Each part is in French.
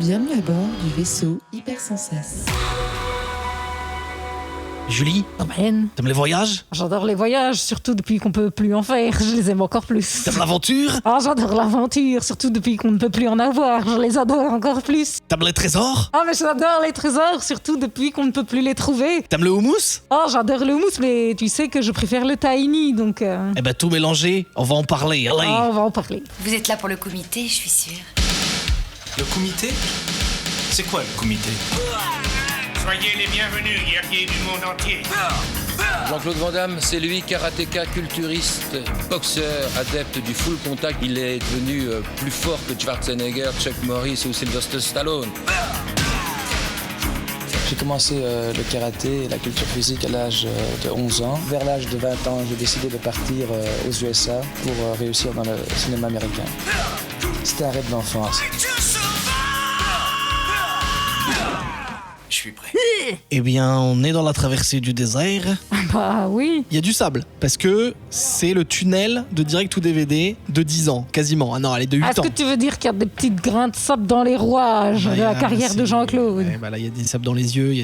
Bienvenue à bord du vaisseau Hypersensas. Julie, Ben, t'aimes les voyages? j'adore les voyages, surtout depuis qu'on peut plus en faire. Je les aime encore plus. T'aimes l'aventure? Ah, j'adore l'aventure, surtout depuis qu'on ne peut plus en avoir. Je les adore encore plus. T'aimes les trésors? Ah, mais j'adore les trésors, surtout depuis qu'on ne peut plus les trouver. T'aimes le houmous? Ah, j'adore le mousse, mais tu sais que je préfère le tiny, donc... Eh ben tout mélangé, on va en parler, allez. Ah, on va en parler. Vous êtes là pour le comité, je suis sûre. Le comité? C'est quoi le comité? Soyez les bienvenus, guerriers du monde entier. Jean-Claude Van Damme, c'est lui, karatéka, culturiste, boxeur, adepte du full contact. Il est devenu plus fort que Schwarzenegger, Chuck Norris ou Sylvester Stallone. J'ai commencé le karaté et la culture physique à l'âge de 11 ans. Vers l'âge de 20 ans, j'ai décidé de partir aux USA pour réussir dans le cinéma américain. C'était un rêve d'enfance. Je suis prêt. Eh bien, on est dans la traversée du désert. Bah oui. Il y a du sable, parce que c'est le tunnel de Direct to DVD de 10 ans, quasiment. Ah non, elle est de 8 Est-ce ans. que tu veux dire qu'il y a des petites grains de sable dans les rouages Bah, de il y la a- carrière de c'est- Jean-Claude? Ouais, bah là, il y a des sables dans les yeux,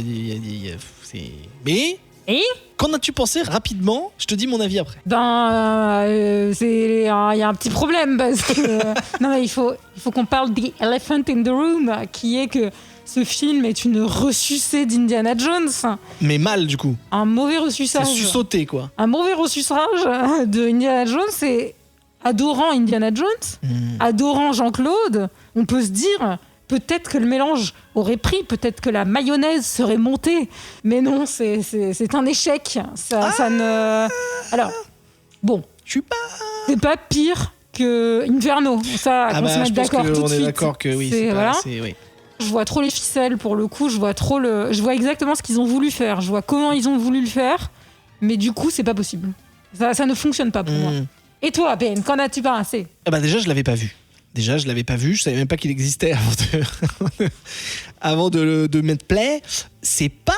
c'est... Mais, Et qu'en as-tu pensé rapidement? Je te dis mon avis après. il y a un petit problème parce que non mais il faut qu'on parle the elephant in the room, qui est que ce film est une ressucée d'Indiana Jones, Mais mal, du coup. un mauvais C'est ressuçage, sauté, quoi. un mauvais ressuçage de Indiana Jones. Et adorant Indiana Jones, adorant Jean-Claude, on peut se dire peut-être que le mélange aurait pris, peut-être que la mayonnaise serait montée, mais non, c'est un échec. Ça ne. Alors, bon, Je suis pas... c'est pas pire que Inferno. Ça, qu'on se mette je pense d'accord tout de qu'on est suite. d'accord que oui, C'est- c'est pas... voilà. Oui. Je vois trop les ficelles pour le coup. Je vois exactement ce qu'ils ont voulu faire. Je vois comment ils ont voulu le faire, mais du coup, c'est pas possible. Ça ne fonctionne pas pour moi. Et toi, Ben, qu'en as-tu pensé? Ah bah déjà, je l'avais pas vu. Je savais même pas qu'il existait avant de mettre play. C'est pas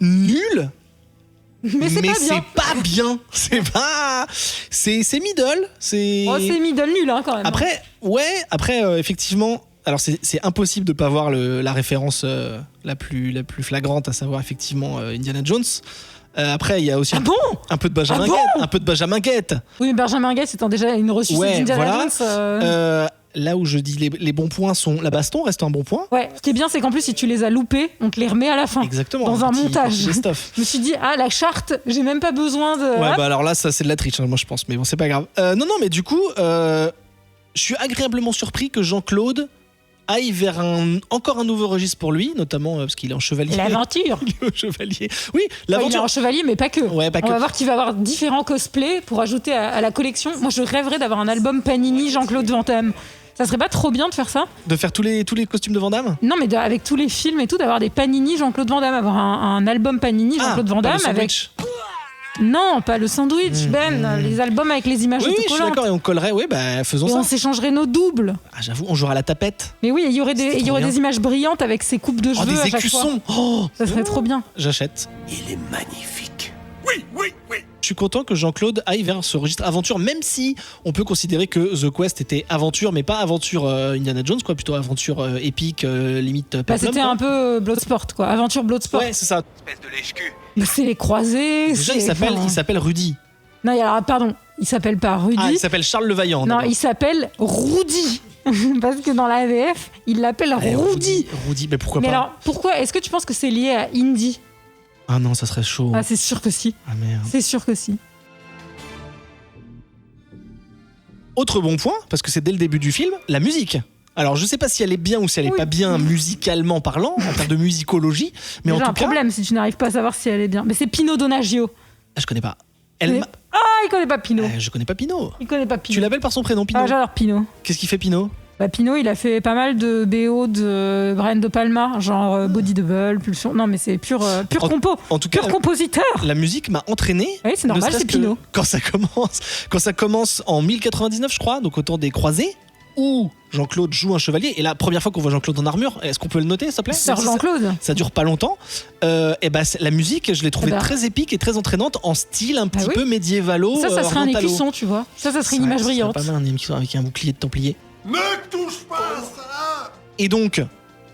nul, Mais c'est pas bien. c'est pas bien. C'est middle. C'est... Oh, c'est middle nul hein, quand même. Après, effectivement, alors c'est impossible de pas voir la référence la plus flagrante, à savoir effectivement Indiana Jones. Après, il y a aussi Ah bon? un peu de Benjamin Ah bon Guette, un peu de Benjamin Guette. Oui, mais Benjamin Gates étant déjà une ressucée Ouais, d'Indiana voilà. Jones. Là où je dis les bons points sont la baston reste un bon point. Ouais, ce qui est bien, c'est qu'en plus, si tu les as loupés, on te les remet à la fin. Exactement. Dans un petit montage. best-of. Je me suis dit, la charte, j'ai même pas besoin de. Ouais, Hop. bah alors là, ça c'est de la triche, hein, moi je pense, mais bon, c'est pas grave. Non, mais du coup, je suis agréablement surpris que Jean-Claude aille vers encore un nouveau registre pour lui, notamment parce qu'il est en chevalier. L'aventure. Il est en chevalier. Oui, Ouais, il est l'aventure. en chevalier, mais pas que. Ouais, pas On que. va voir qu'il va avoir différents cosplays pour ajouter à la collection. Moi, je rêverais d'avoir un album Panini Jean-Claude Van Damme. Ça serait pas trop bien de faire ça? De faire tous les costumes de Van Damme. Non, mais avec tous les films et tout, d'avoir des Panini Jean-Claude Van Damme, avoir un album Panini Jean-Claude Van pas le Damme avec. sandwich. Non, pas le sandwich, les albums avec les images Oui, je suis autocollantes. d'accord, et on collerait, oui, bah faisons Et ça. on s'échangerait nos doubles. Ah, j'avoue, on jouera à la tapette. Mais oui, il y aurait C'est des trop bien. images brillantes avec ses coupes de Oh, cheveux des à chaque fois. écussons. Oh, Ça serait trop bien. j'achète. Il est magnifique. Je suis content que Jean-Claude aille vers ce registre aventure, même si on peut considérer que The Quest était aventure, mais pas aventure Indiana Jones, quoi, plutôt aventure épique, limite Bah, peplum, c'était quoi. un peu Bloodsport, quoi. Aventure Bloodsport. Ouais, c'est ça. Espèce de lèche-cul. Mais c'est les croisés. Déjà, il s'appelle Rudy. Non, alors, pardon. Il s'appelle pas Rudy. Ah, il s'appelle Charles le Vaillant. non, d'abord. il s'appelle Rudy. Parce que dans la AVF, il l'appelle Eh, Rudy. Rudy, mais pourquoi Mais pas alors, pourquoi? Est-ce que tu penses que c'est lié à Indy? Ah non, ça serait chaud. Ah, c'est sûr que si. Ah merde. C'est sûr que si. Autre bon point, parce que c'est dès le début du film, la musique. Alors, je sais pas si elle est bien ou si elle est Oui. pas bien musicalement parlant, en termes de musicologie, mais J'ai en un tout cas, problème si tu n'arrives pas à savoir si elle est bien. Mais c'est Pino Donaggio. je connais pas. Ah, il connaît pas Pino. Je connais pas Pino. Il connaît pas Pino. Tu l'appelles par son prénom, Pino. Ah, j'adore Pino. Qu'est-ce qu'il fait, Pino? Bah, Pino, il a fait pas mal de BO de Brian De Palma, genre Body Double, Pulsion. Non, mais c'est pur compo. En tout cas, Pur compositeur. la musique m'a entraîné. Oui, c'est normal, ne serait-ce c'est Pino. que Quand ça commence en 1099, je crois, donc au temps des croisés, où Jean-Claude joue un chevalier. Et la première fois qu'on voit Jean-Claude en armure, est-ce qu'on peut le noter, s'il te plaît? Sir Même si Jean-Claude. ça dure pas longtemps. Et bah, la musique, je l'ai trouvée Eh ben. très épique et très entraînante, en style un petit oui. peu médiévalo. Ça serait un orientalo. écusson, tu vois. Ça serait C'est une vrai, image ça serait brillante. pas mal un éccusson avec un bouclier de templier. Ne touche pas à ça. Et donc,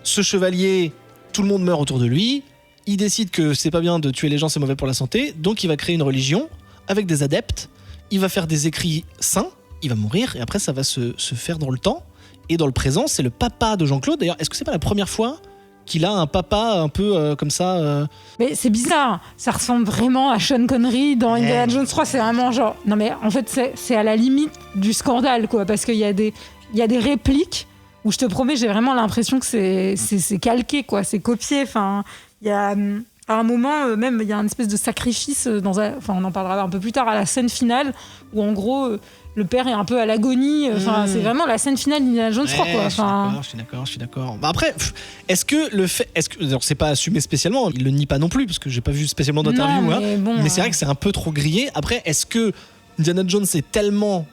ce chevalier, tout le monde meurt autour de lui. Il décide que c'est pas bien de tuer les gens, c'est mauvais pour la santé. Donc il va créer une religion avec des adeptes. Il va faire des écrits saints. Il va mourir et après ça va se faire dans le temps. Et dans le présent, c'est le papa de Jean-Claude. D'ailleurs, est-ce que c'est pas la première fois qu'il a un papa un peu comme ça Mais c'est bizarre, ça ressemble vraiment à Sean Connery dans Indiana Jones 3, c'est vraiment genre... Non mais en fait, c'est à la limite du scandale, quoi, parce qu'il y a des répliques où je te promets, j'ai vraiment l'impression que c'est calqué, quoi, c'est copié, enfin, il y a... À un moment, même, il y a une espèce de sacrifice, on en parlera un peu plus tard, à la scène finale, où en gros... le père est un peu à l'agonie. Enfin, c'est vraiment la scène finale d'Indiana Jones 3, quoi. Je suis d'accord. Bah après, est-ce que alors, c'est pas assumé spécialement, il le nie pas non plus, parce que j'ai pas vu spécialement d'interview. Non, mais bon, mais c'est vrai que c'est un peu trop grillé. Après, est-ce que Indiana Jones est tellement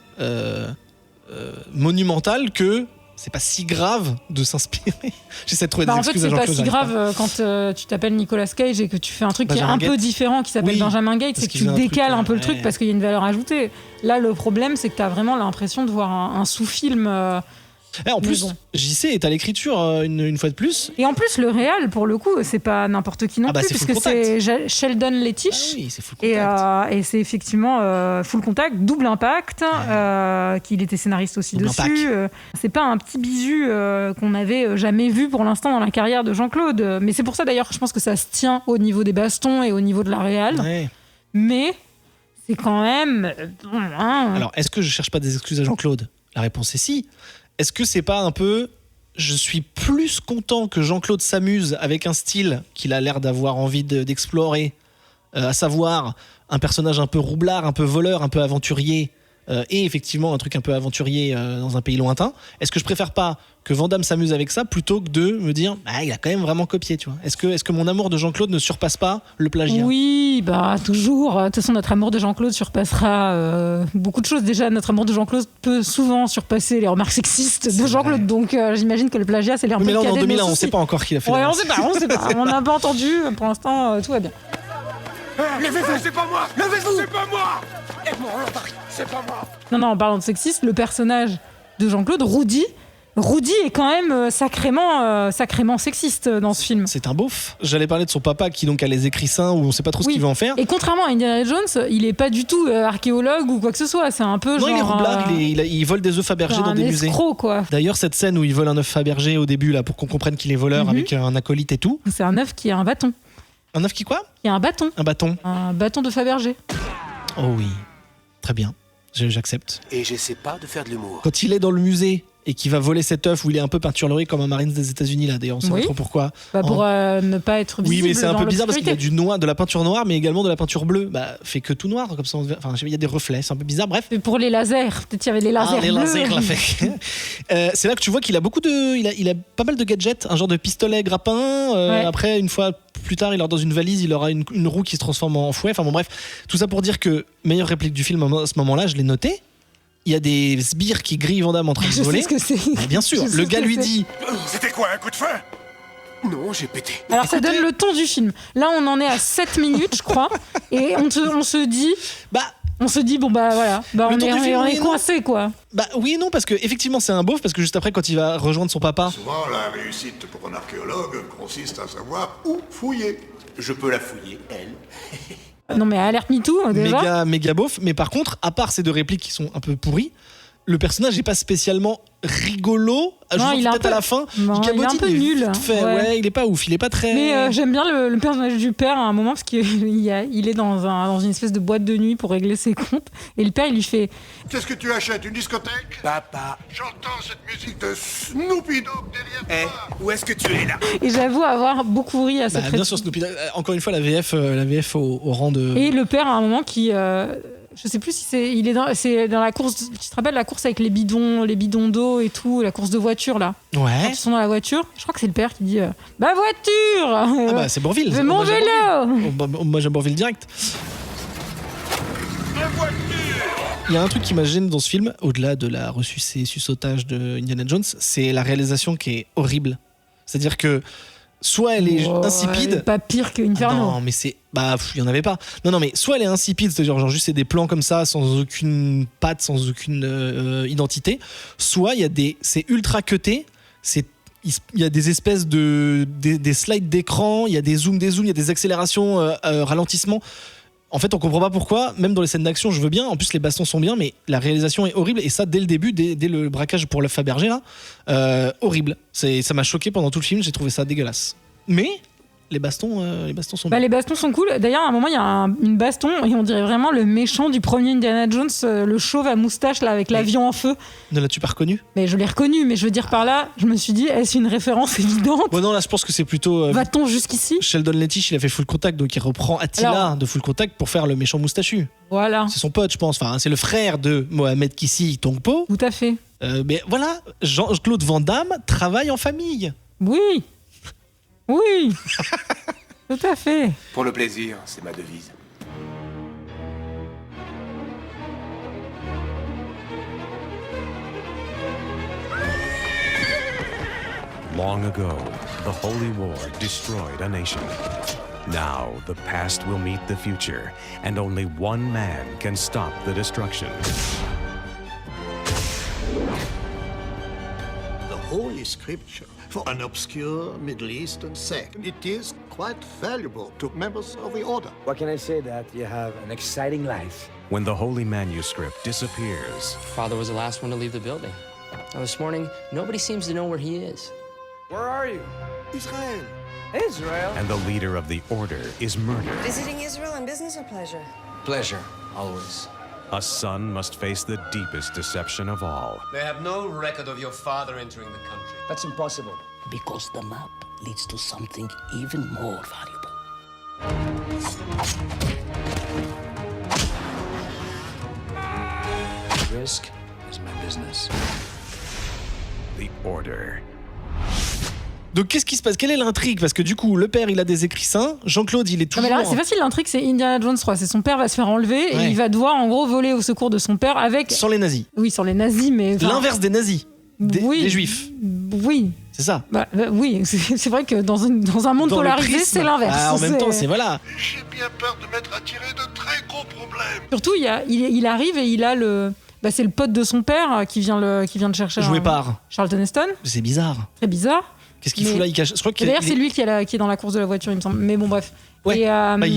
monumental que c'est pas si grave de s'inspirer? J'essaie de trouver des excuses à Jean-Claude. En fait, c'est pas si grave quand tu t'appelles Nicolas Cage et que tu fais un truc qui est un peu différent, qui s'appelle Benjamin Gates, c'est que tu décales un peu le truc parce qu'il y a une valeur ajoutée. Là, le problème, c'est que t'as vraiment l'impression de voir un sous-film. En plus, JC est à l'écriture une fois de plus. Et en plus, le réal, pour le coup, c'est pas n'importe qui non plus, puisque c'est Sheldon Lettich. Oui, c'est Full Contact. Et c'est effectivement Full Contact, Double Impact, qu'il était scénariste aussi Double dessus. C'est pas un petit bisu qu'on n'avait jamais vu pour l'instant dans la carrière de Jean-Claude. Mais c'est pour ça d'ailleurs que je pense que ça se tient au niveau des bastons et au niveau de la réal. Ouais. Mais c'est quand même... Alors, est-ce que je cherche pas des excuses à Jean-Claude? La réponse est si. Est-ce que c'est pas un peu... Je suis plus content que Jean-Claude s'amuse avec un style qu'il a l'air d'avoir envie d'explorer, à savoir un personnage un peu roublard, un peu voleur, un peu aventurier, et effectivement un truc un peu aventurier dans un pays lointain. Est-ce que je préfère pas que Van Damme s'amuse avec ça plutôt que de me dire il a quand même vraiment copié, tu vois? Est-ce que mon amour de Jean-Claude ne surpasse pas le plagiat? Oui, toujours. De toute façon, notre amour de Jean-Claude surpassera beaucoup de choses. Déjà, notre amour de Jean-Claude peut souvent surpasser les remarques sexistes de Jean-Claude. Donc, j'imagine que le plagiat, c'est l'air mais là, cadet en de 2001, nos on soucis. sait pas encore qui l'a fait. Ouais, on sait pas. On n'a pas entendu. Pour l'instant, tout va bien. Levez-vous, c'est pas moi. Levez-vous, c'est pas moi. C'est pas moi. Non, en parlant de sexiste, le personnage de Jean-Claude, Rudy est quand même sacrément sexiste dans ce film. C'est un beauf. J'allais parler de son papa qui donc a les écrits saints où on sait pas trop ce qu'il veut en faire. Et contrairement à Indiana Jones, il est pas du tout archéologue ou quoi que ce soit. C'est un peu non, genre... il est roublard, il vole des œufs Fabergé dans des musées. Escroc, quoi. D'ailleurs, cette scène où il vole un œuf Fabergé au début, là, pour qu'on comprenne qu'il est voleur avec un acolyte et tout. C'est un œuf qui a un bâton. Un œuf qui quoi? Il y a un bâton. Un bâton. Un bâton de Fabergé. Oh oui. Très bien. J'accepte. Et j'essaie pas de faire de l'humour. Quand il est dans le musée et qu'il va voler cet œuf où il est un peu peinturluré comme un Marines des États-Unis là, d'ailleurs, on sait pas trop pourquoi. Pour ne pas être visible. Oui, mais c'est un dans peu bizarre parce qu'il y a l'obscurité. du noir, de la peinture noire, mais également de la peinture bleue. Fait que tout noir, comme ça. Enfin, il y a des reflets, c'est un peu bizarre. Bref. Et pour les lasers, peut-être qu'il y avait les lasers les bleus. lasers, là, fait. C'est là que tu vois qu'il a beaucoup de, il a pas mal de gadgets, un genre de pistolet grappin. Après, une fois plus tard, il aura dans une valise, il aura une roue qui se transforme en fouet. Enfin bon, bref, tout ça pour dire que meilleure réplique du film à ce moment-là, je l'ai noté. Il y a des sbires qui grillent Van Damme en train de voler. Je sais ce que c'est. Mais bien sûr, le gars lui dit. C'était quoi, un coup de feu? Non, j'ai pété. Alors ça donne le ton du film. Là, on en est à 7 minutes, je crois, et on se dit. On se dit, voilà, on est coincé, quoi. Oui et non, parce que effectivement c'est un beauf, parce que juste après, quand il va rejoindre son papa. Souvent, la réussite pour un archéologue consiste à savoir où fouiller. Je peux la fouiller, elle. Non, mais alerte MeToo, déjà. Méga beauf, mais par contre, à part ces deux répliques qui sont un peu pourries, le personnage n'est pas spécialement rigolo. Non, il est peut-être à la fin. Non, il est un peu nul. Il est pas ouf, il est pas très. Mais j'aime bien le personnage du père à un moment parce qu'il est dans une espèce de boîte de nuit pour régler ses comptes. Et le père, il lui fait. Qu'est-ce que tu achètes? Une discothèque? Papa. J'entends cette musique de Snoopy Dogg derrière toi. Où est-ce que tu es là? Et j'avoue avoir beaucoup ri à cette Bien sûr, Snoopy Dogg. Encore une fois, la VF au rang de. Et le père à un moment qui. Je sais plus si c'est dans la course. Tu te rappelles la course avec les bidons d'eau et tout, la course de voiture là. Ouais. Quand ils sont dans la voiture, je crois que c'est le père qui dit ma voiture. C'est Bourvil. C'est mon vélo. Moi j'aime Bourvil direct. Il y a un truc qui m'a gêné dans ce film, au-delà de la ressusautage de Indiana Jones, c'est la réalisation qui est horrible. C'est-à-dire que soit elle est insipide. Elle est pas pire que Inferno. Non, mais c'est. Il y en avait pas. Non, mais soit elle est insipide, c'est-à-dire genre juste c'est des plans comme ça, sans aucune patte, sans aucune identité. Soit c'est ultra cuté. il y a des espèces des slides d'écran, il y a des zooms, il y a des accélérations, ralentissements. En fait, on comprend pas pourquoi. Même dans les scènes d'action, je veux bien. En plus, les bastons sont bien, mais la réalisation est horrible. Et ça, dès le début, dès le braquage pour le Fabergé, là, horrible. Ça m'a choqué pendant tout le film. J'ai trouvé ça dégueulasse. Mais les bastons sont bien. Les bastons sont cool. D'ailleurs, à un moment, il y a une baston et on dirait vraiment le méchant du premier Indiana Jones, le chauve à moustache là avec l'avion en feu. Ne l'as-tu pas reconnu ? Mais je l'ai reconnu, mais je veux dire par là, je me suis dit, est-ce une référence évidente ? Bon, non, là, je pense que c'est plutôt. Va-t-on jusqu'ici ? Sheldon Lettich, il a fait Full Contact, donc il reprend Attila de Full Contact pour faire le méchant moustachu. Voilà. C'est son pote, je pense. Enfin, c'est le frère de Mohamed Kissi Tongpo. Tout à fait. Mais voilà, Jean-Claude Van Damme travaille en famille. Oui. Oui. Tout à fait. Pour le plaisir, c'est ma devise. Long ago, the Holy War destroyed a nation. Now, the past will meet the future, and only one man can stop the destruction. The Holy Scripture, for an obscure Middle Eastern sect, it is quite valuable to members of the Order. What can I say? That you have an exciting life. When the Holy Manuscript disappears, Father was the last one to leave the building. Now, this morning, nobody seems to know where he is. Where are you? Israel. Israel? and the leader of the Order is murdered, Visiting Israel on business or pleasure? Pleasure, always. a son must face the deepest deception of all. They have no record of your father entering the country. That's impossible. Because the map leads to something even more valuable. Risk is my business. The Order. Donc qu'est-ce qui se passe ? Quelle est l'intrigue ? Parce que du coup, le père, il a des écrits saints. Jean-Claude, il est toujours... Non mais là, c'est facile, l'intrigue, c'est Indiana Jones 3. C'est son père va se faire enlever et il va devoir en gros voler au secours de son père avec... Sans les nazis. Oui, sans les nazis, mais... L'inverse des nazis. Des juifs. Oui. C'est ça. Oui, c'est vrai que dans un monde polarisé, c'est l'inverse. Ah, en même temps, c'est voilà. J'ai bien peur de m'être attiré de très gros problèmes. Surtout, il arrive et il a le... Bah, c'est le pote de son père qui vient de chercher... Joué par Charlton Heston. C'est bizarre. Très bizarre. Qu'est-ce qu'il fout là ? Il cache... Je crois qu'il d'ailleurs, c'est lui qui est dans la course de la voiture, il me semble. Mais bon, bref. Ouais. Et,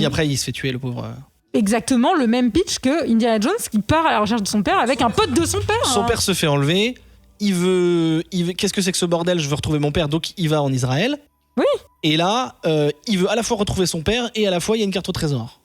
après, il se fait tuer, le pauvre. Exactement le même pitch que Indiana Jones qui part à la recherche de son père avec un pote de son père. Son père se fait enlever. Il veut... Qu'est-ce que c'est que ce bordel ? Je veux retrouver mon père. Donc, il va en Israël. Oui. Et là, il veut à la fois retrouver son père et à la fois, il y a une carte au trésor.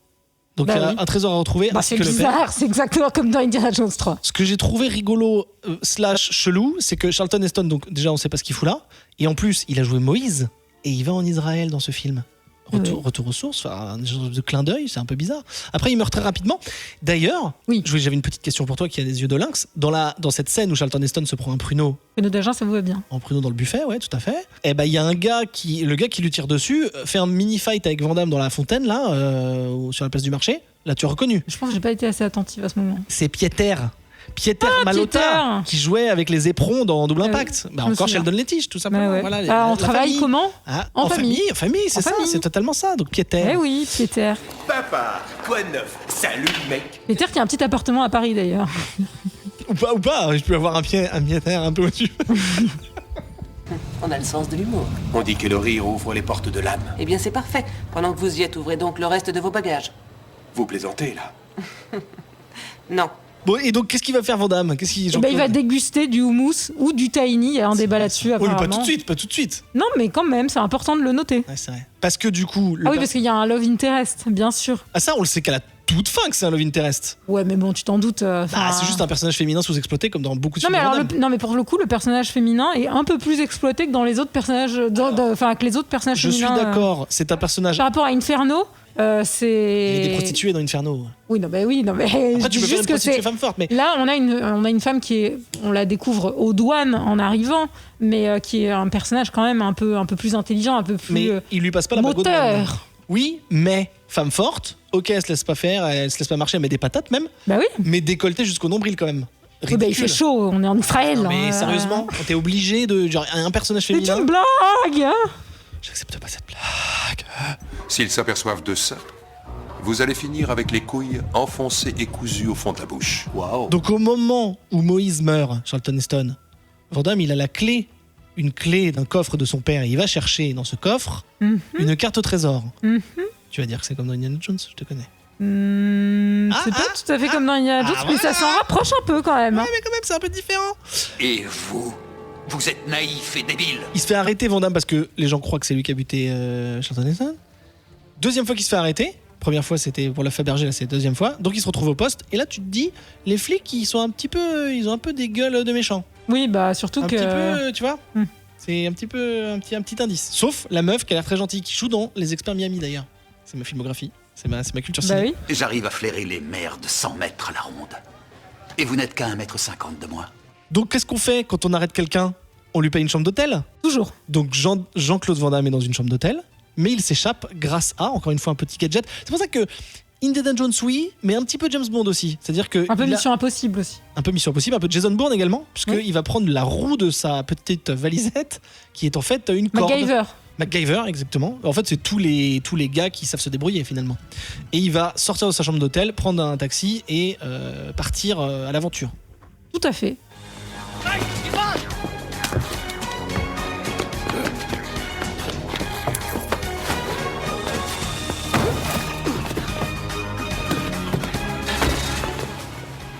Donc, il y a un trésor à retrouver. C'est bizarre, c'est exactement comme dans Indiana Jones 3. Ce que j'ai trouvé rigolo / chelou, c'est que Charlton Heston, donc déjà on sait pas ce qu'il fout là, et en plus il a joué Moïse et il va en Israël dans ce film. Retour aux sources, un genre de clin d'œil, c'est un peu bizarre. Après il meurt très rapidement. D'ailleurs, j'avais une petite question pour toi qui a des yeux de lynx. Dans cette scène où Charlton Heston se prend un pruneau. Pruneau d'agent, ça vous va bien. En pruneau dans le buffet, ouais, tout à fait. Et ben il y a le gars qui lui tire dessus, fait un mini fight avec Van Damme dans la fontaine là, sur la place du marché. Là, tu as reconnu. Je pense que j'ai pas été assez attentive à ce moment. C'est Pieter Malota qui jouait avec les éperons dans Double Impact. Encore Sheldon Lettich, tout simplement. Ouais. Voilà, on travaille famille. Comment En famille, c'est ça, c'est totalement ça. Donc Pieter. Eh oui, Pieter. Papa, quoi de neuf ? Salut, mec. Pieter qui a un petit appartement à Paris d'ailleurs. ou pas, je peux avoir un Pieter un peu au-dessus. On a le sens de l'humour. On dit que le rire ouvre les portes de l'âme. Eh bien, c'est parfait. Pendant que vous y êtes, ouvrez donc le reste de vos bagages. Vous plaisantez, là ? Non. Bon, et donc, qu'est-ce qu'il va faire, Van Damme ? Il va déguster du houmous ou du tahini. Il y a un débat là-dessus, apparemment. Oui, pas tout de suite. Non, mais quand même, c'est important de le noter. Ouais, c'est vrai. Parce que du coup... parce qu'il y a un love interest, bien sûr. Ah ça, on le sait qu'à la toute fin que c'est un love interest. Ouais, mais bon, tu t'en doutes. C'est juste un personnage féminin sous-exploité, comme dans beaucoup de films. Non, mais pour le coup, le personnage féminin est un peu plus exploité que dans les autres personnages... que les autres personnages féminins. Je suis d'accord, c'est un personnage... Par rapport à Inferno... c'est... Il y a des prostituées dans Inferno. Oui, non, mais après, tu peux faire une prostituée femme forte, mais... Là, on a une femme qui est... On la découvre aux douanes en arrivant, mais qui est un personnage quand même un peu plus intelligent, un peu plus... Mais il lui passe pas la bague au doigt. Moteur. Oui, mais femme forte, ok, elle se laisse pas faire, elle se laisse pas marcher, elle met des patates même. Bah oui. Mais décolleté jusqu'au nombril quand même. Oui, il fait chaud, on est en Israël. Non, mais sérieusement, t'es obligé de... Genre, un personnage féminin... C'est une blague. J'accepte pas cette blague. S'ils s'aperçoivent de ça, vous allez finir avec les couilles enfoncées et cousues au fond de la bouche. Waouh. Donc au moment où Moïse meurt, Charlton Heston, Van Damme, il a la clé une clé d'un coffre de son père et il va chercher dans ce coffre une carte au trésor. Tu vas dire que c'est comme dans Indiana Jones, je te connais. C'est pas tout à fait comme dans Indiana Jones, mais ça s'en rapproche un peu quand même. Ouais, mais quand même, c'est un peu différent. Et vous êtes naïf et débile. Il se fait arrêter, Van Damme, parce que les gens croient que c'est lui qui a buté Charlton Heston. Deuxième fois qu'il se fait arrêter. Première fois, c'était pour la Fabergé, là, c'est la deuxième fois. Donc, il se retrouve au poste. Et là, tu te dis, les flics, ils ont un peu des gueules de méchants. Oui, bah, surtout un petit peu, tu vois. C'est un petit indice. Sauf la meuf qui a l'air très gentille, qui joue dans Les Experts Miami, d'ailleurs. C'est ma filmographie. C'est ma culture ciné. Oui. J'arrive à flairer les mers de 100 mètres à la ronde. Et vous n'êtes qu'à 1,50 m de moi. Donc, qu'est-ce qu'on fait quand on arrête quelqu'un ? On lui paye une chambre d'hôtel ? Toujours. Donc, Jean-Claude Van Damme est dans une chambre d'hôtel, mais il s'échappe grâce à, encore une fois, un petit gadget. C'est pour ça que Indiana Jones, oui, mais un petit peu James Bond aussi. C'est-à-dire que un peu Mission Impossible aussi. Un peu Mission Impossible, un peu Jason Bourne également, puisqu'il va prendre la roue de sa petite valisette, qui est en fait une corde. MacGyver, exactement. En fait, c'est tous les gars qui savent se débrouiller finalement. Et il va sortir de sa chambre d'hôtel, prendre un taxi et partir à l'aventure. Tout à fait.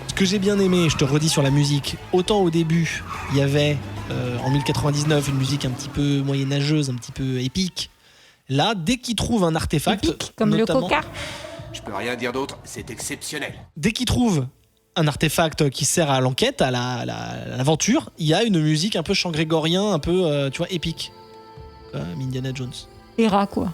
Ce que j'ai bien aimé, je te redis sur la musique, autant au début, il y avait en 1099 une musique un petit peu moyenâgeuse, un petit peu épique. Là, dès qu'il trouve un artefact, épique, comme notamment, le coca. Je peux rien dire d'autre, c'est exceptionnel. Dès qu'il trouve un artefact qui sert à l'enquête, à l'aventure, il y a une musique un peu chant grégorien, un peu, tu vois, épique. Comme Indiana Jones. Hera, quoi.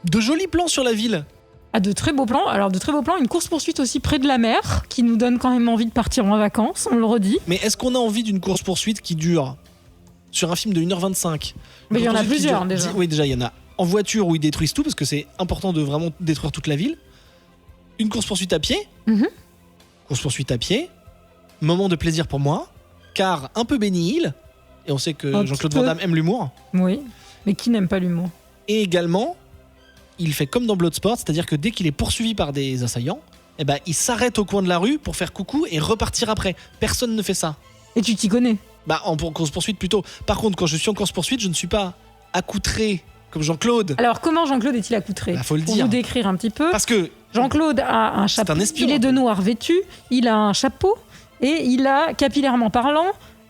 De jolis plans sur la ville. Ah, de très beaux plans. Alors, de très beaux plans, une course-poursuite aussi près de la mer, qui nous donne quand même envie de partir en vacances, on le redit. Mais est-ce qu'on a envie d'une course-poursuite qui dure sur un film de 1h25 ? Mais il y en a plusieurs, déjà. Oui, déjà, il y en a en voiture où ils détruisent tout, parce que c'est important de vraiment détruire toute la ville. Une course-poursuite à pied. Course-poursuite à pied. Moment de plaisir pour moi, car un peu Benny Hill, et on sait que Jean-Claude Van Damme aime l'humour. Oui, mais qui n'aime pas l'humour ? Et également, il fait comme dans Bloodsport, c'est-à-dire que dès qu'il est poursuivi par des assaillants, eh ben, il s'arrête au coin de la rue pour faire coucou et repartir après. Personne ne fait ça. Et tu t'y connais ? Bah, en course-poursuite plutôt. Par contre, quand je suis en course-poursuite, je ne suis pas accoutré comme Jean-Claude. Alors, comment Jean-Claude est-il accoutré ? Faut le dire. Pour vous décrire un petit peu. Parce que Jean-Claude a un chapeau. Il est de noir vêtu, il a un chapeau et il a, capillairement parlant,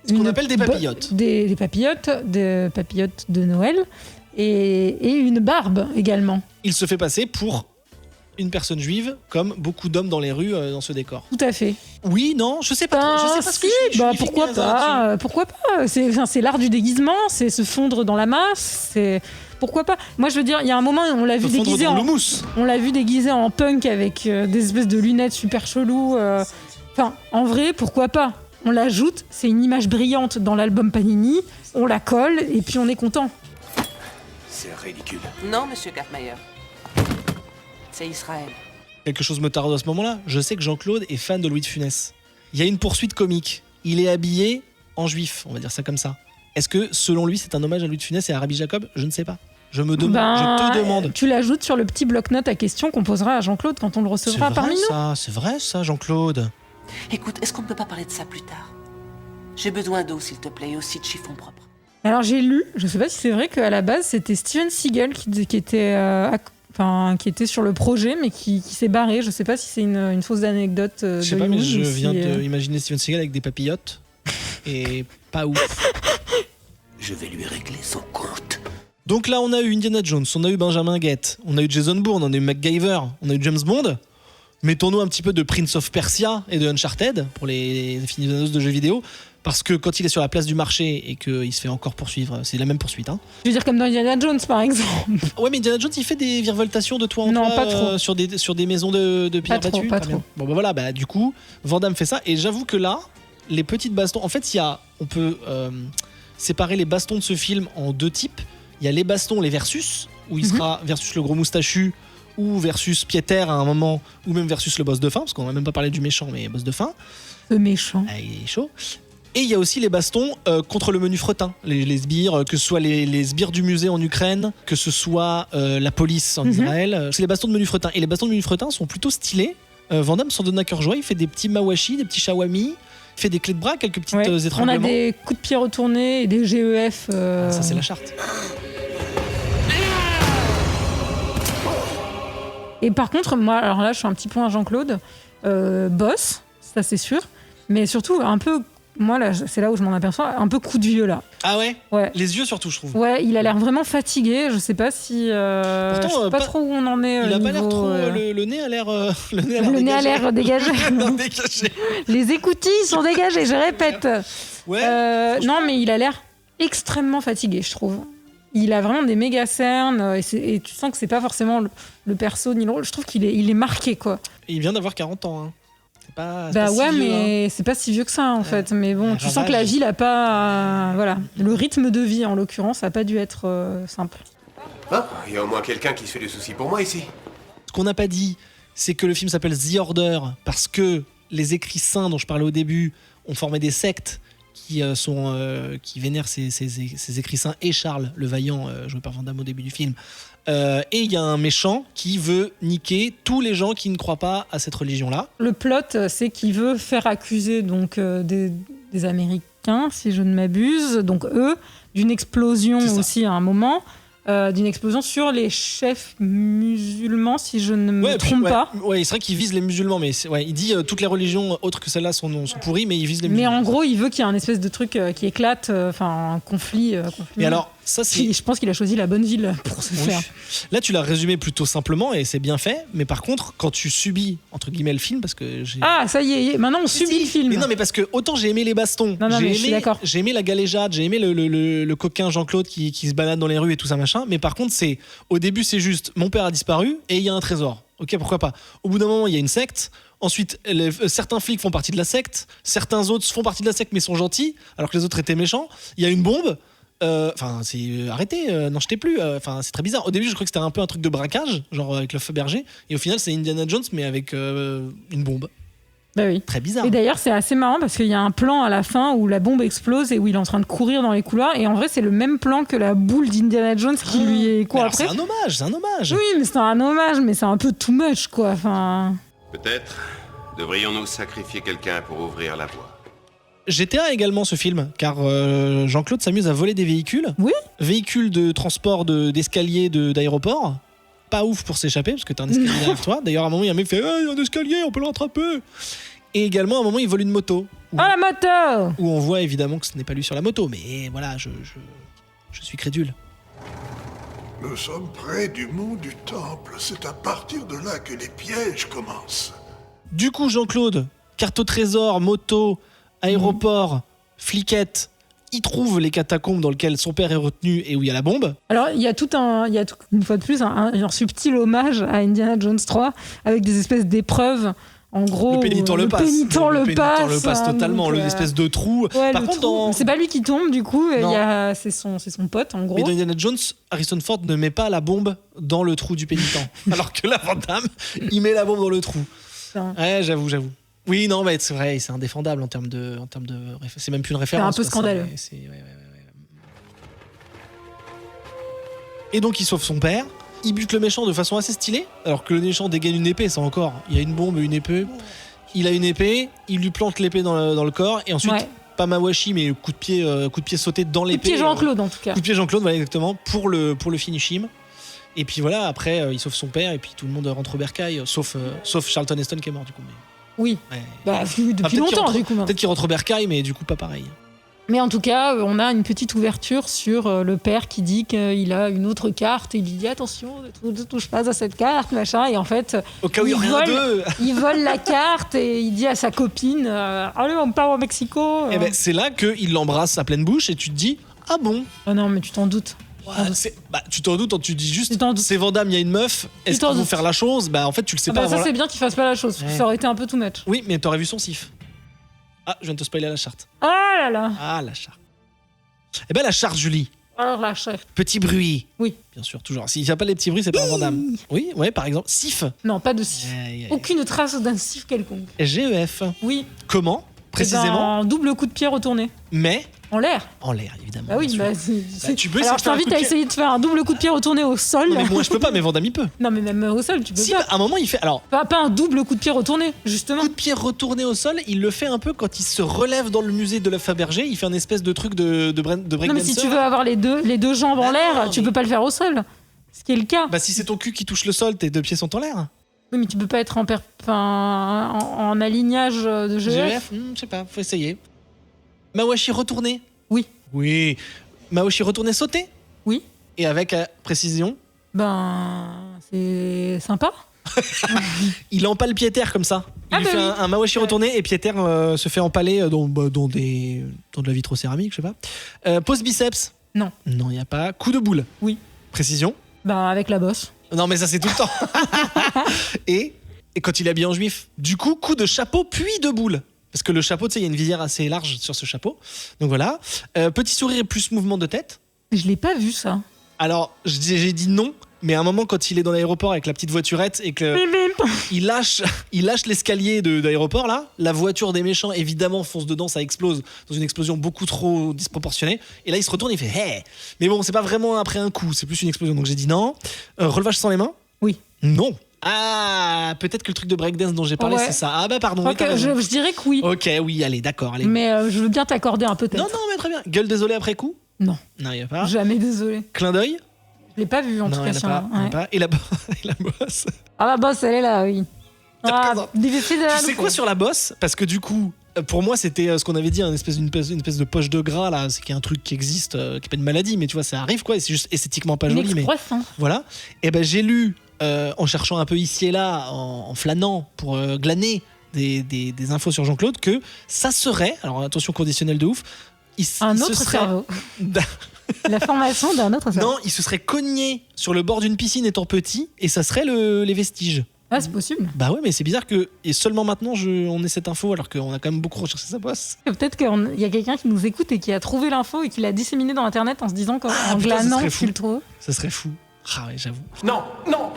ce qu'on appelle des papillotes. Des papillotes de Noël et une barbe également. Il se fait passer pour une personne juive, comme beaucoup d'hommes dans les rues dans ce décor. Tout à fait. Oui, non, je sais pas. Je sais pas ce que je suis pourquoi pas. Pourquoi pas. C'est l'art du déguisement, c'est se fondre dans la masse, c'est pourquoi pas. Moi, je veux dire, il y a un moment, on l'a vu déguisé en punk avec des espèces de lunettes super cheloues. Enfin, en vrai, pourquoi pas. On l'ajoute, c'est une image brillante dans l'album Panini, on la colle et puis on est content. C'est ridicule. Non, monsieur Cartmeyer. C'est Israël. Quelque chose me tarde à ce moment-là. Je sais que Jean-Claude est fan de Louis de Funès. Il y a une poursuite comique. Il est habillé en juif, on va dire ça comme ça. Est-ce que, selon lui, c'est un hommage à Louis de Funès et à Rabbi Jacob ? Je ne sais pas. Je me demande. Je te demande. Tu l'ajoutes sur le petit bloc-notes à questions qu'on posera à Jean-Claude quand on le recevra parmi nous. C'est vrai ça, Jean-Claude. Écoute, est-ce qu'on ne peut pas parler de ça plus tard ? J'ai besoin d'eau, s'il te plaît, et aussi de chiffon propre. Alors j'ai lu, je sais pas si c'est vrai qu'à la base c'était Steven Seagal qui était sur le projet mais qui s'est barré. Je sais pas si c'est une fausse anecdote. Je sais pas, mais je viens d'imaginer Steven Seagal avec des papillotes et pas ouf. Je vais lui régler son compte. Donc là on a eu Indiana Jones, on a eu Benjamin Guette, on a eu Jason Bourne, on a eu MacGyver, on a eu James Bond. Mettons-nous un petit peu de Prince of Persia et de Uncharted pour les aficionados de jeux vidéo. Parce que quand il est sur la place du marché et qu'il se fait encore poursuivre, c'est la même poursuite. Hein. Je veux dire comme dans Indiana Jones par exemple. Ouais, mais Indiana Jones il fait des virevoltations de toit en toit pas trop. Sur des maisons de pierre battue. Pas trop. Bon bah voilà, du coup, Van Damme fait ça et j'avoue que là, les petites bastons, en fait on peut séparer les bastons de ce film en deux types. Il y a les bastons, les versus, où il sera versus le gros moustachu ou versus Pieter à un moment, ou même versus le boss de fin, parce qu'on n'a même pas parlé du méchant, mais boss de fin. Le méchant. Ah, il est chaud. Et il y a aussi les bastons contre le menu fretin, les sbires, que ce soit les sbires du musée en Ukraine, que ce soit la police en Israël. C'est les bastons de menu fretin. Et les bastons de menu fretin sont plutôt stylés. Van Damme s'en donne à cœur joie, il fait des petits mawashi, des petits shawami, fait des clés de bras, quelques petites Ouais. On a étranglements. des coups de pied retournés et des GEF. Ça, c'est la charte. Et par contre, moi, alors là, je suis un petit peu un Jean-Claude. Boss, ça c'est sûr. Mais surtout, un peu, moi, là, c'est là où je m'en aperçois, un peu coup de vieux, là. Ah ouais, Ouais. Les yeux surtout, je trouve. Ouais, il a l'air vraiment fatigué. Je sais pas si. Pourtant, je sais pas trop où on en est. Il a pas l'air niveau, trop. Le nez a l'air. Le nez a l'air dégagé. dégagé. Les écoutilles sont dégagées, je répète. Ouais. Non, mais il a l'air extrêmement fatigué, je trouve. Il a vraiment des méga cernes et tu sens que c'est pas forcément le perso ni le rôle. Je trouve qu'il est marqué, quoi. Et il vient d'avoir 40 ans. Hein. C'est pas. Bah pas ouais, si vieux, mais c'est pas si vieux que ça en fait. Mais bon, tu un sens que la ravage. vie n'a pas. Voilà. Le rythme de vie en l'occurrence a pas dû être simple. Ah, il y a au moins quelqu'un qui se fait des soucis pour moi ici. Ce qu'on n'a pas dit, c'est que le film s'appelle The Order parce que les écrits saints dont je parlais au début ont formé des sectes qui vénèrent ces écrits saints et Charles le Vaillant, joué par Van Damme au début du film. Et il y a un méchant qui veut niquer tous les gens qui ne croient pas à cette religion-là. Le plot, c'est qu'il veut faire accuser donc des Américains, si je ne m'abuse, donc eux, d'une explosion aussi à un moment. D'une explosion sur les chefs musulmans, si je ne me trompe pas. Ouais, c'est vrai qu'il vise les musulmans, mais il dit toutes les religions autres que celles-là sont pourries, mais il vise les musulmans. Mais en gros, il veut qu'il y ait un espèce de truc qui éclate, un conflit. Et alors, ça c'est. Je pense qu'il a choisi la bonne ville pour se faire. Là, tu l'as résumé plutôt simplement et c'est bien fait, mais par contre, quand tu subis, entre guillemets, le film, parce que j'ai. Ah, ça y est, maintenant on subit le film. Mais non, mais parce que autant j'ai aimé les bastons, mais je suis d'accord. J'ai aimé la galéjade, j'ai aimé le coquin Jean-Claude qui se balade dans les rues et tout ça machin, mais par contre, au début, c'est juste mon père a disparu et il y a un trésor. Ok, pourquoi pas. Au bout d'un moment, il y a une secte. Ensuite, certains flics font partie de la secte, certains autres font partie de la secte mais sont gentils, alors que les autres étaient méchants. Il y a une bombe. Arrêtez, n'en jetez plus. C'est très bizarre. Au début, je crois que c'était un peu un truc de braquage, genre avec le feu berger. Et au final, c'est Indiana Jones, mais avec une bombe. Bah oui. Très bizarre. Et d'ailleurs, c'est assez marrant parce qu'il y a un plan à la fin où la bombe explose et où il est en train de courir dans les couloirs. Et en vrai, c'est le même plan que la boule d'Indiana Jones qui lui est quoi après. C'est un hommage. Oui, mais c'est un hommage, mais c'est un peu too much, quoi. Peut-être devrions-nous sacrifier quelqu'un pour ouvrir la voie. GTA également ce film, car Jean-Claude s'amuse à voler des véhicules. Oui. Véhicules de transport d'escalier d'aéroport. Pas ouf pour s'échapper, parce que t'as un escalier derrière toi. D'ailleurs, à un moment, il y a un mec qui fait il y a un escalier, on peut le rattraper. Et également, à un moment, il vole une moto. La moto. Où on voit évidemment que ce n'est pas lui sur la moto, mais voilà, je suis crédule. Nous sommes près du mont du Temple. C'est à partir de là que les pièges commencent. Du coup, Jean-Claude, carte au trésor, moto, aéroport, fliquette, il trouve les catacombes dans lesquelles son père est retenu et où il y a la bombe. Alors, il y a une fois de plus un subtil hommage à Indiana Jones 3 avec des espèces d'épreuves. En gros, le pénitent le passe. Le passe totalement, l'espèce de trou. Ouais, Par contre, c'est pas lui qui tombe, du coup, c'est son pote, en gros. Mais dans Indiana Jones, Harrison Ford ne met pas la bombe dans le trou du pénitent. Alors que là, Van Damme, il met la bombe dans le trou. Ouais, j'avoue. Oui, non, mais c'est vrai, c'est indéfendable en termes de c'est même plus une référence. C'est un peu scandaleux. Et donc, il sauve son père. Il bute le méchant de façon assez stylée, alors que le méchant dégaine une épée, ça encore. Il y a une bombe et une épée. Il a une épée, il lui plante l'épée dans le corps, et ensuite, pas Mawashi, mais coup de pied sauté dans l'épée. Coup de pied Jean-Claude, en tout cas. Coup de pied Jean-Claude, voilà, exactement, pour le finish him. Et puis voilà, après, il sauve son père, et puis tout le monde rentre au bercail, sauf Charlton Heston qui est mort, du coup. Mais... Oui, depuis longtemps, du coup. Peut-être qu'il rentre au bercail, mais du coup, pas pareil. Mais en tout cas, on a une petite ouverture sur le père qui dit qu'il a une autre carte et il lui dit attention, ne touche pas à cette carte, machin. Et en fait, au cas où il vole la carte et il dit à sa copine allez, on part au Mexico. Et ben, c'est là qu'il l'embrasse à pleine bouche et tu te dis ah bon. Ah non, mais tu t'en doutes. Tu t'en doutes, tu dis juste c'est Van Damme, il y a une meuf, est-ce qu'ils vont faire la chose? Bah en fait tu le sais pas. Ça c'est bien qu'il fasse pas la chose, ça aurait été un peu too much. Oui, mais t'aurais vu son sif. Ah, je viens de te spoiler la charte. Ah là là. Ah, la charte. Eh ben la charte, Julie. Alors la charte. Petit bruit. Oui. Bien sûr, toujours. S'il n'y a pas les petits bruits, c'est pas un Van Damme. Oui, ouais, par exemple. Sif. Non, pas de sif. Aucune trace d'un sif quelconque. GEF. Oui. Comment Précisément. Un double coup de pied retourné. Mais en l'air. En l'air, évidemment. Bah oui, bien sûr. Tu peux alors je t'invite à essayer de faire un double coup de pied retourné au sol. Non, mais moi je peux pas, mais Van Damme il peut. Non mais même au sol tu peux Si, pas. à un moment il fait. Alors. Pas un double coup de pied retourné, justement. Coup de pied retourné au sol, il le fait un peu quand il se relève dans le musée de la Fabergé. Il fait un espèce de truc de breakdancer. Non mais si tu veux avoir les deux jambes en l'air, tu peux pas le faire au sol. Ce qui est le cas. Bah si c'est ton cul qui touche le sol, tes deux pieds sont en l'air. Oui, mais tu peux pas être en alignage de GF. Je sais pas, faut essayer. Mawashi retourné. Oui. Oui. Mawashi retourné sauté. Oui. Et avec précision. C'est sympa. Il empale Pieter comme ça. Il fait un Mawashi retourné et Pieter se fait empaler dans de la vitrocéramique, je sais pas. Pose biceps. Non. Non, il y a pas. Coup de boule. Oui. Précision. Avec la bosse. Non mais ça c'est tout le temps. et quand il est habillé en juif. Du coup, coup de chapeau puis de boule. Parce que le chapeau, tu sais, il y a une visière assez large sur ce chapeau. Donc voilà. Petit sourire et plus mouvement de tête. Je l'ai pas vu ça. Alors, j'ai dit non, mais à un moment, quand il est dans l'aéroport avec la petite voiturette et que il lâche l'escalier d'aéroport, là, la voiture des méchants, évidemment, fonce dedans, ça explose dans une explosion beaucoup trop disproportionnée. Et là, il se retourne et il fait « Hey !» Mais bon, c'est pas vraiment après un coup, c'est plus une explosion. Donc j'ai dit non. Relevage sans les mains ? Oui. Non. Ah, peut-être que le truc de breakdance dont j'ai parlé, c'est ça. Ah bah pardon. Okay, je dirais que oui. Ok, oui, allez, d'accord. Allez. Mais je veux bien t'accorder un peu peut-être. Non, mais très bien. Gueule désolé après coup ? Non. Non, y a pas. Jamais désolé. Clin d'œil ? Je l'ai pas vu en tout cas. Pas. Et la bosse ? Ah la bosse, elle est là, oui. Difficile de tu sais quoi sur la bosse ? Parce que du coup, pour moi, c'était ce qu'on avait dit, une espèce de poche de gras là, c'est un truc qui existe, qui est pas une maladie, mais tu vois, ça arrive quoi, et c'est juste esthétiquement pas joli. Mais voilà. Et ben j'ai lu en cherchant un peu ici et là, en flânant pour glaner des infos sur Jean-Claude, que ça serait, alors attention conditionnel de ouf, un autre cerveau. La formation d'un autre cerveau. Non, il se serait cogné sur le bord d'une piscine étant petit, et ça serait les vestiges. Ah, c'est possible. Bah ouais, mais c'est bizarre que et seulement maintenant on ait cette info alors qu'on a quand même beaucoup recherché sa bosse. Peut-être qu'il y a quelqu'un qui nous écoute et qui a trouvé l'info et qui l'a disséminée dans internet en se disant qu'en glanant tu le trouves. Ça serait fou. Ah ouais, j'avoue. Non,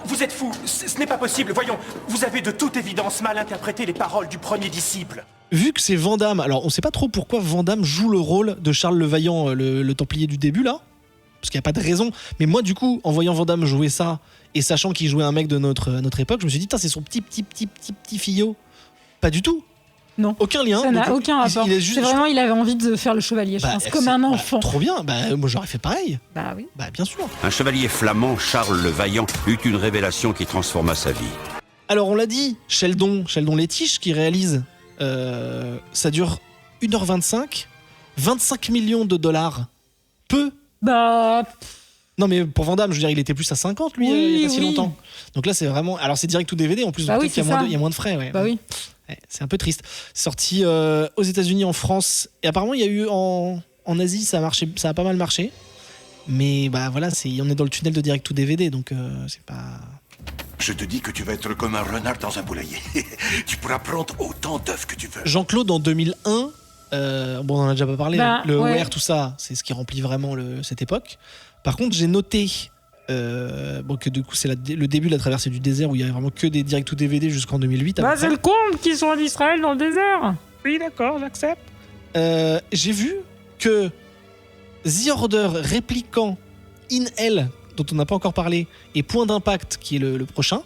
vous êtes fou. Ce n'est pas possible. Voyons, vous avez de toute évidence mal interprété les paroles du premier disciple. Vu que c'est Van Damme, alors on sait pas trop pourquoi Van Damme joue le rôle de Charles le Vaillant, le Templier du début là, parce qu'il y a pas de raison. Mais moi du coup, en voyant Van Damme jouer ça et sachant qu'il jouait un mec de notre époque, je me suis dit, c'est son petit fillot. Pas du tout. Non. Aucun lien. Ça n'a aucun rapport. C'est vraiment, il avait envie de faire le chevalier, je pense, comme un enfant. Trop bien. Moi j'aurais fait pareil. Bah oui. Bah bien sûr. Un chevalier flamand, Charles le Vaillant, eut une révélation qui transforma sa vie. Alors on l'a dit, Sheldon Lettich qui réalise, ça dure 1h25, 25 millions de dollars. Peu. Bah... Non mais pour Van Damme, je veux dire, il était plus à 50 lui, il y a pas si longtemps. Donc là c'est vraiment... Alors c'est direct ou DVD en plus, donc peut-être qu'il y a moins de frais. Ouais. Bah oui. Ouais, c'est un peu triste. Sorti aux États-Unis, en France, et apparemment il y a eu en Asie, ça a pas mal marché. Mais bah voilà, on est dans le tunnel de direct ou DVD, donc c'est pas... Je te dis que tu vas être comme un renard dans un poulailler. Tu pourras prendre autant d'œufs que tu veux. Jean-Claude en 2001, on en a déjà pas parlé, le OR, tout ça, c'est ce qui remplit vraiment cette époque. Par contre, j'ai noté que du coup c'est le début de la traversée du désert où il y avait vraiment que des direct ou DVD jusqu'en 2008. C'est le comble qu'ils sont en Israël dans le désert. Oui, d'accord, j'accepte. J'ai vu que The Order, Répliquant, In Hell, dont on n'a pas encore parlé, et Point d'Impact, qui est le prochain,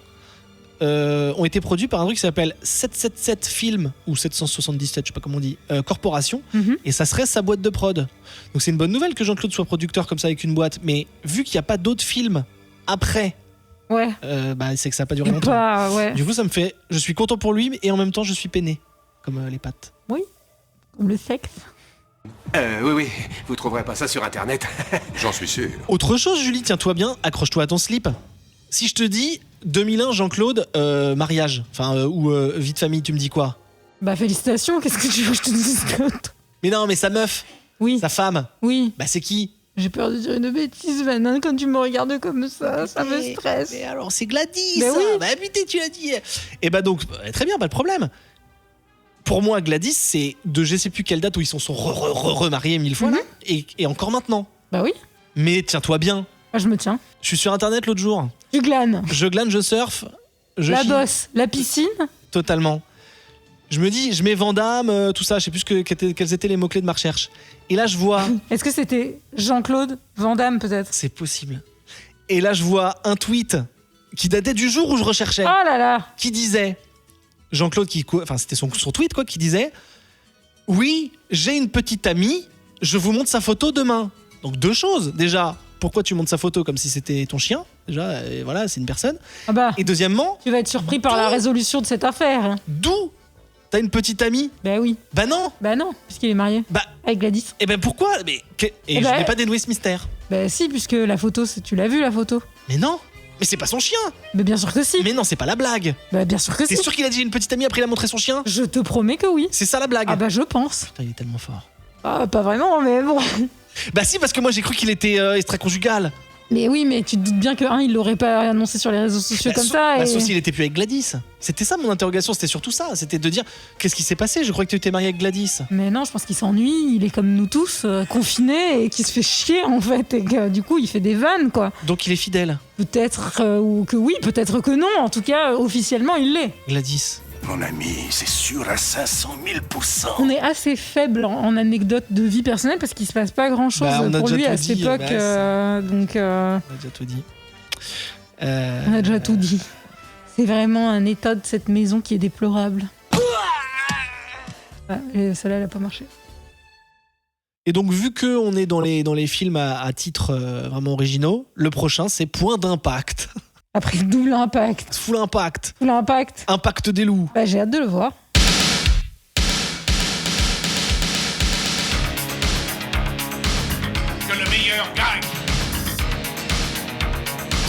ont été produits par un truc qui s'appelle 777 Film, ou 777, je sais pas comment on dit, Corporation, et ça serait sa boîte de prod. Donc c'est une bonne nouvelle que Jean-Claude soit producteur comme ça avec une boîte, mais vu qu'il n'y a pas d'autres films après, c'est que ça n'a pas duré longtemps. Du coup ça me fait, je suis content pour lui, et en même temps je suis peiné, comme les pattes. Oui, comme le sexe. Oui, vous trouverez pas ça sur internet. J'en suis sûr. Autre chose, Julie, tiens-toi bien, accroche-toi à ton slip. Si je te dis 2001 Jean-Claude, mariage, ou vie de famille, tu me dis quoi? Bah félicitations, qu'est-ce que tu veux que je te dise d'autre? Mais non, mais sa meuf, sa femme, bah c'est qui? J'ai peur de dire une bêtise, Vanna, quand tu me regardes comme ça me stresse. Mais alors c'est Gladys, oui. Bah putain, tu l'as dit. Et bah donc, très bien, pas de problème. Pour moi, Gladys, c'est de je sais plus quelle date où ils sont remariés 1000 fois là, et encore maintenant. Bah oui. Mais tiens-toi bien. Moi, je me tiens. Je suis sur internet l'autre jour. Tu glanes. Je glane, je surfe. La bosse, la piscine. Totalement. Je me dis, je mets Van Damme, tout ça, je sais plus quels étaient les mots-clés de ma recherche. Et là, je vois... Est-ce que c'était Jean-Claude Van Damme, peut-être? C'est possible. Et là, je vois un tweet qui datait du jour où je recherchais. Oh là là! Qui disait... Jean-Claude, enfin, c'était son tweet, quoi, qui disait « Oui, j'ai une petite amie, je vous montre sa photo demain. » Donc 2 choses, déjà. Pourquoi tu montres sa photo comme si c'était ton chien? Déjà, voilà, c'est une personne. Ah bah, et deuxièmement... Tu vas être surpris par la résolution de cette affaire. D'où? T'as une petite amie? Bah oui. Bah non. Bah non, puisqu'il est marié. Bah. Avec Gladys. Et ben pourquoi? Je n'ai pas dénoué ce mystère. Bah si, puisque la photo, tu l'as vue la photo. Mais non. Mais c'est pas son chien. Mais bien sûr que si. Mais non, c'est pas la blague. Bah bien sûr que si. T'es sûr qu'il a dit une petite amie après il a montré son chien? Je te promets que oui. C'est ça la blague? Ah bah je pense. Putain, il est tellement fort. Ah pas vraiment, mais bon. Bah si, parce que moi j'ai cru qu'il était extra-conjugal. Mais oui, mais tu te doutes bien que il l'aurait pas annoncé sur les réseaux sociaux comme ça. Sauf s'il était plus avec Gladys. C'était ça mon interrogation, c'était surtout ça. C'était de dire, qu'est-ce qui s'est passé? Je crois que tu étais marié avec Gladys. Mais non, je pense qu'il s'ennuie, il est comme nous tous, confiné et qui se fait chier en fait. Et que du coup, il fait des vannes quoi. Donc il est fidèle? Peut-être ou que oui, peut-être que non. En tout cas, officiellement, il l'est. Gladys. Mon ami, c'est sûr à 500 000%. On est assez faible en anecdotes de vie personnelle parce qu'il se passe pas grand chose pour lui à cette époque. Donc, on a déjà tout dit. On a déjà tout dit. C'est vraiment un état de cette maison qui est déplorable. Celle-là, elle a pas marché. Et donc, vu qu'on est dans les films à titre vraiment originaux, le prochain, c'est Point d'impact. Après double impact. Full impact. Full impact. Impact des loups. Bah, j'ai hâte de le voir. Que le meilleur gagne.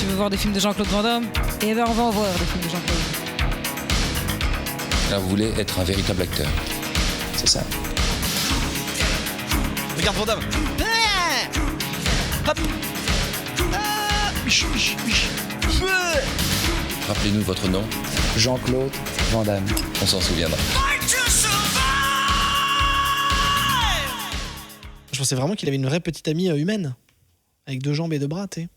Tu veux voir des films de Jean-Claude Van Damme? Eh ben on va en voir des films de Jean-Claude. Là, vous voulez être un véritable acteur. C'est ça. Regarde Van Damme. Hop. Rappelez-nous votre nom. Jean-Claude Van Damme. On s'en souviendra. Je pensais vraiment qu'il avait une vraie petite amie humaine. Avec 2 jambes et 2 bras, tu sais.